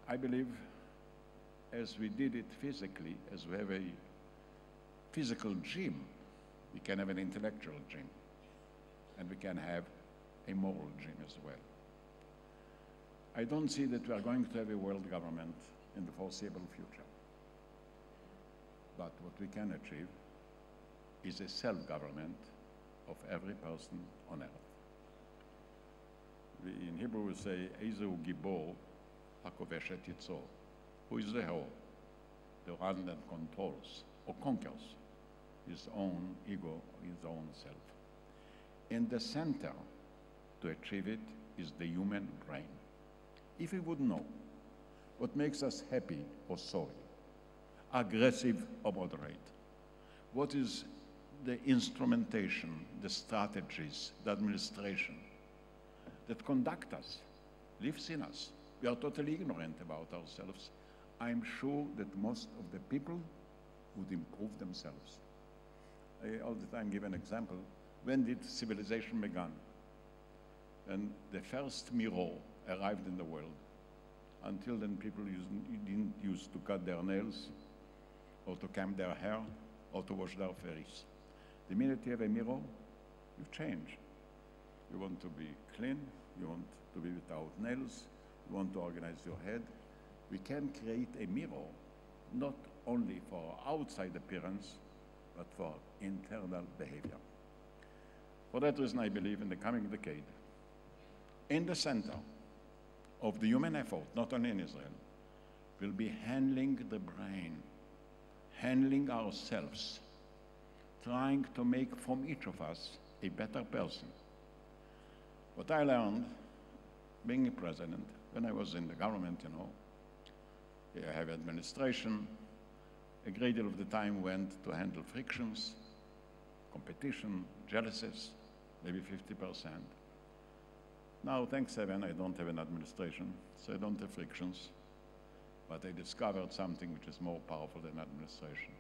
I believe as we did it physically, as we have a physical gym, we can have an intellectual gym, and we can have a moral gym as well. I don't see that we are going to have a world government in the foreseeable future. But what we can achieve is a self-government of every person on earth. In Hebrew we say, Ezehu Gibor HaKovesh et Yitzor. Who is the hero? The one that controls or conquers his own ego, his own self. In the center to achieve it is the human brain. If we would know what makes us happy or sorry, aggressive or moderate, what is the instrumentation, the strategies, the administration that conduct us, lives in us. We are totally ignorant about ourselves. I'm sure that most of the people would improve themselves. I all the time give an example. When did civilization begin? When the first mirror arrived in the world. Until then, people didn't use to cut their nails, or to comb their hair, or to wash their face. The minute you have a mirror, you change. You want to be clean, you want to be without nails, you want to organize your head. We can create a mirror, not only for outside appearance, but for internal behavior. For that reason, I believe in the coming decade, in the center of the human effort, not only in Israel, will be handling the brain, handling ourselves, trying to make from each of us a better person. What I learned being a president, when I was in the government, you know, I have administration, a great deal of the time went to handle frictions, competition, jealousies, maybe 50%. Now, thanks heaven, I don't have an administration, so I don't have frictions, but I discovered something which is more powerful than administration,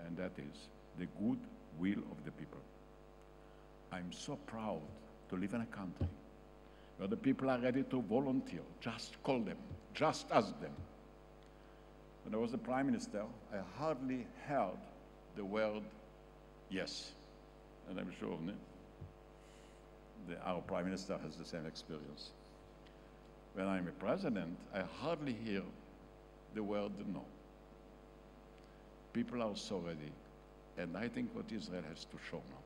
and that is the good will of the people. I'm so proud to live in a country where the people are ready to volunteer. Just call them, just ask them. When I was the prime minister, I hardly heard the word yes, and I'm sure our prime minister has the same experience. When I'm a president, I hardly hear the word no. People are so ready, and I think what Israel has to show now,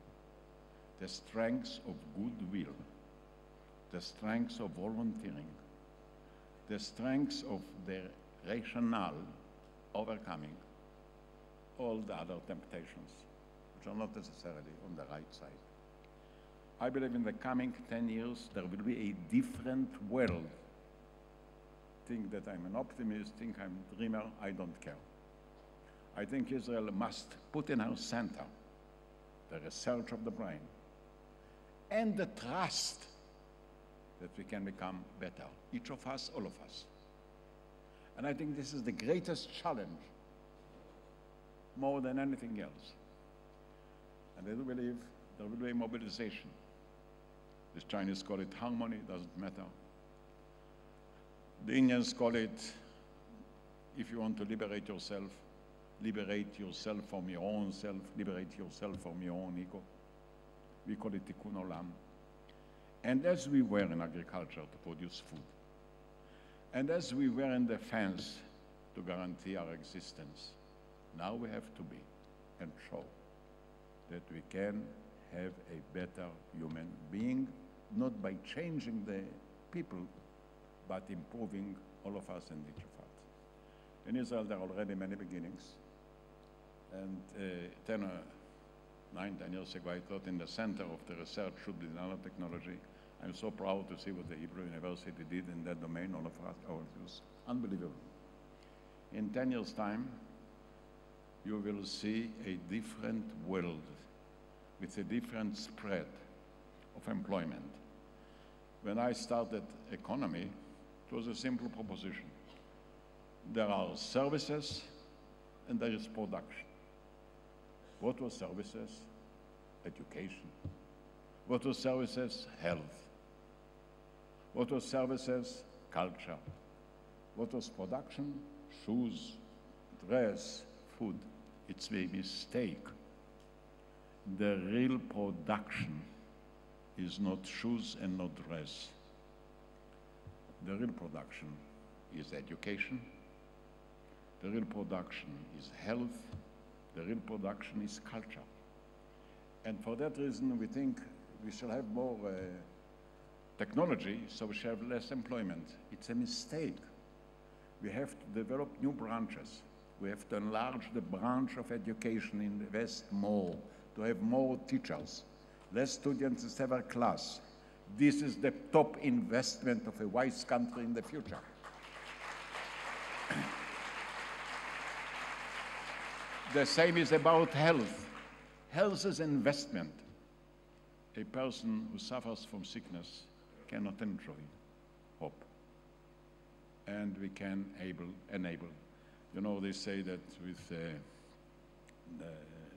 the strength of goodwill, the strength of volunteering, the strength of the rationale overcoming all the other temptations, which are not necessarily on the right side. I believe in the coming 10 years, there will be a different world. Think that I'm an optimist, think I'm a dreamer, I don't care. I think Israel must put in her center the research of the brain and the trust that we can become better, each of us, all of us. And I think this is the greatest challenge, more than anything else. And I do believe there will be a mobilization. The Chinese call it harmony, doesn't matter. The Indians call it, if you want to liberate yourself from your own self, liberate yourself from your own ego. We call it tikkun olam. And as we were in agriculture to produce food, and as we were in defense to guarantee our existence, now we have to be and show that we can have a better human being, not by changing the people, but improving all of us and each of us. In Israel, there are already many beginnings. And 10 years ago, I thought in the center of the research should be nanotechnology. I'm so proud to see what the Hebrew University did in that domain, all of us. Oh, it was unbelievable. In 10 years' time, you will see a different world with a different spread of employment. When I started economy, it was a simple proposition. There are services and there is production. What was services? Education. What was services? Health. What was services? Culture. What was production? Shoes, dress, food. It's a mistake. The real production is not shoes and not dress. The real production is education. The real production is health. The real production is culture. And for that reason, we think we shall have more technology, so we shall have less employment. It's a mistake. We have to develop new branches. We have to enlarge the branch of education, invest more, to have more teachers, less students in every class. This is the top investment of a wise country in the future. The same is about health. Health is investment. A person who suffers from sickness cannot enjoy hope. And we can enable. You know, they say that with the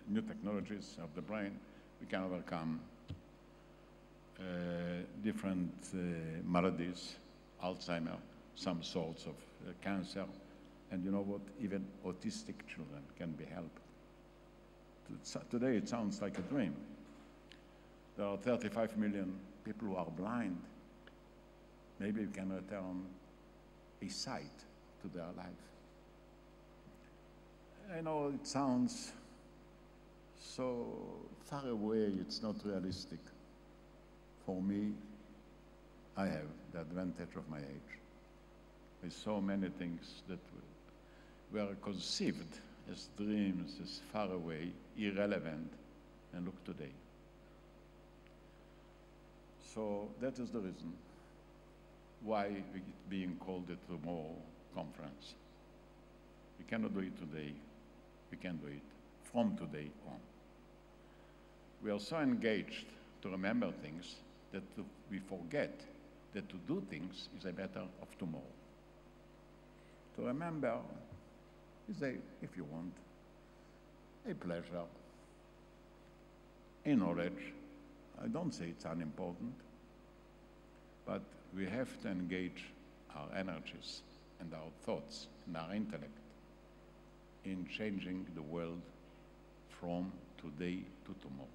new technologies of the brain, we can overcome different maladies, Alzheimer, some sorts of cancer, and you know what? Even autistic children can be helped. Today it sounds like a dream. There are 35 million people who are blind. Maybe we can return a sight to their life. I know it sounds so far away, it's not realistic. For me, I have the advantage of my age. With so many things that were conceived as dreams, as far away, irrelevant, and look today. So that is the reason why we're being called the Tomorrow Conference. We cannot do it today. We can do it from today on. We are so engaged to remember things that we forget that to do things is a matter of tomorrow. To remember is if you want, a pleasure, a knowledge. I don't say it's unimportant, but we have to engage our energies and our thoughts and our intellect in changing the world from today to tomorrow.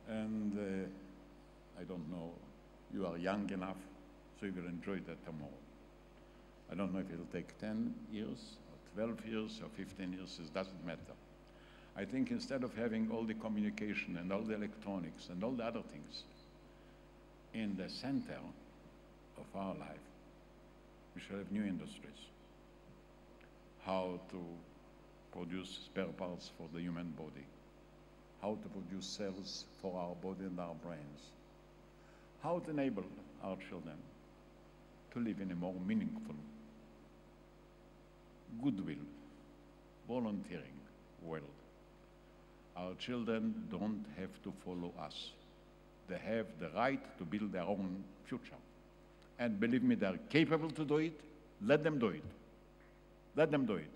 And I don't know, you are young enough, so you will enjoy that tomorrow. I don't know if it'll take 10 years, or 12 years, or 15 years, it doesn't matter. I think instead of having all the communication and all the electronics and all the other things in the center of our life, we shall have new industries. How to produce spare parts for the human body, how to produce cells for our body and our brains, how to enable our children to live in a more meaningful, goodwill, volunteering world. Our children don't have to follow us. They have the right to build their own future. And believe me, they're capable to do it. Let them do it. Let them do it.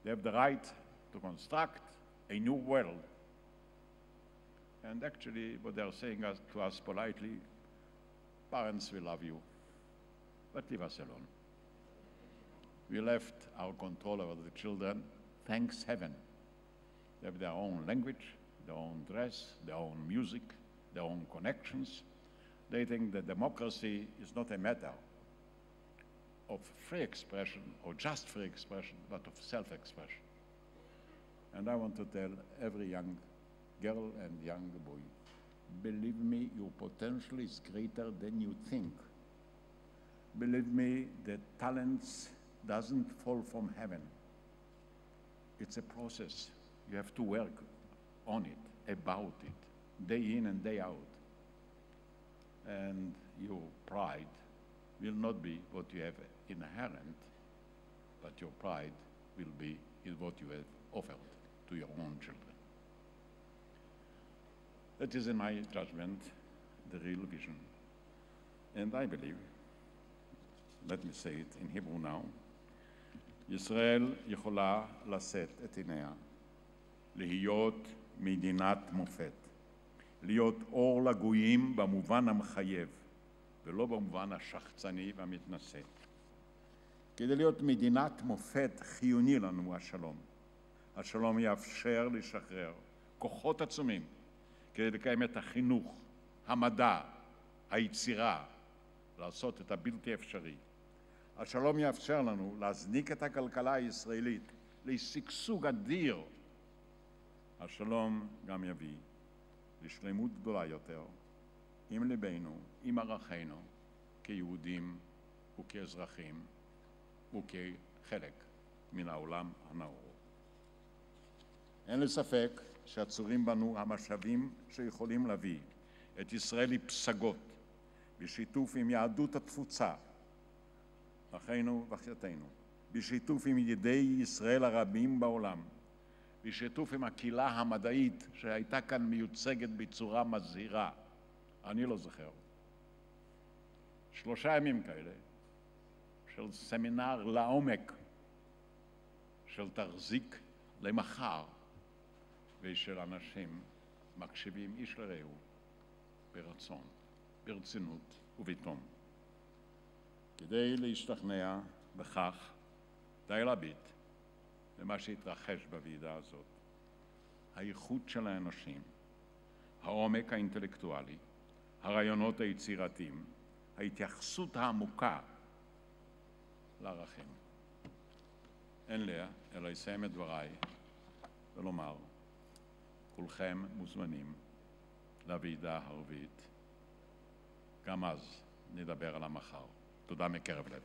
They have the right to construct a new world. And actually, what they're saying to us politely, parents, we love you, but leave us alone. We left our control over the children, thanks heaven. They have their own language, their own dress, their own music, their own connections. They think that democracy is not a matter of free expression or just free expression, but of self-expression. And I want to tell every young girl and young boy, believe me, your potential is greater than you think. Believe me, that talents doesn't fall from heaven. It's a process. You have to work on it, about it, day in and day out. And your pride will not be what you have inherent, but your pride will be in what you have offered to your own children. That is, in my judgment, the real vision. And I believe, let me say it in Hebrew now, ישראל יכולה לשאת את עיניה, להיות מדינת מופת, להיות אור לגויים במובן המחייב, ולא במובן השחצני והמתנשא. כדי להיות מדינת מופת חיוני לנו השלום. השלום יאפשר לשחרר כוחות עצומים כדי לקיים את החינוך, המדע, היצירה, לעשות את הבלתי אפשרי. השלום יאפשר לנו להזניק את הכלכלה הישראלית לשגשוג אדיר. השלום גם יביא לשלמות גדולה יותר עם ליבנו, עם ערכינו, כיהודים וכאזרחים וכחלק מן העולם הנאור. אין לי ספק שעצורים בנו המשאבים שיכולים להביא את ישראל לפסגות בשיתוף עם יהדות התפוצה, אחינו ואחיותינו, בשיתוף עם ידידי ישראל הרבים בעולם, בשיתוף עם הקהילה המדעית שהייתה כאן מיוצגת בצורה מזהירה. אני לא זוכר. 3 ימים כאלה של סמינר לעומק, של תחזיק למחר, ושל אנשים מקשיבים איש לרעהו ברצון, ברצינות ובתום. כדי להשתכנע בכך, די להביט במה שהתרחש בוועידה הזאת. האיכות של האנשים, העומק האינטלקטואלי, הרעיונות היצירתיים, ההתייחסות העמוקה לערכים. אין לי אלא לסיים את דבריי ולומר, כולכם מוזמנים לוועידה הרביעית. גם אז נדבר על המחר. תודה מקרב לב.